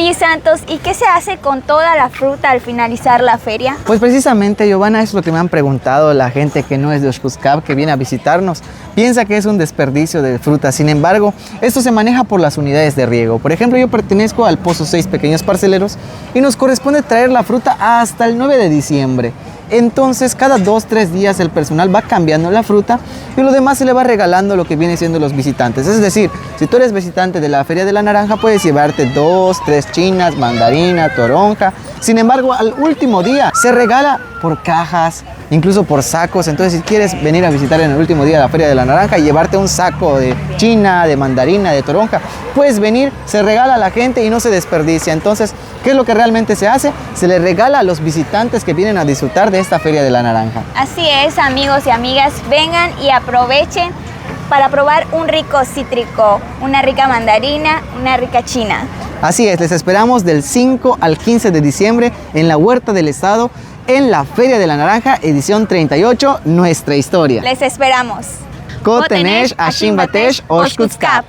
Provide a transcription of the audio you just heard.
Oye, Santos, ¿y qué se hace con toda la fruta al finalizar la feria? Pues precisamente, Giovanna, es lo que me han preguntado la gente que no es de Oshkuskab, que viene a visitarnos. Piensa que es un desperdicio de fruta. Sin embargo, esto se maneja por las unidades de riego. Por ejemplo, yo pertenezco al Pozo 6 Pequeños Parceleros y nos corresponde traer la fruta hasta el 9 de diciembre. Entonces, cada 2-3 días el personal va cambiando la fruta y lo demás se le va regalando lo que viene siendo los visitantes. Es decir, si tú eres visitante de la Feria de la Naranja, puedes llevarte 2-3 chinas, mandarina, toronja. Sin embargo, al último día se regala por cajas, incluso por sacos. Entonces, si quieres venir a visitar en el último día la Feria de la Naranja y llevarte un saco de china, de mandarina, de toronja, puedes venir, se regala a la gente y no se desperdicia. Entonces, ¿qué es lo que realmente se hace? Se le regala a los visitantes que vienen a disfrutar de esta Feria de la Naranja. Así es, amigos y amigas, vengan y aprovechen para probar un rico cítrico, una rica mandarina, una rica china. Así es, les esperamos del 5 al 15 de diciembre en la Huerta del Estado, en la Feria de la Naranja, edición 38, Nuestra Historia. Les esperamos. Kotenesh, Ashimbatesh, Oshkuskab.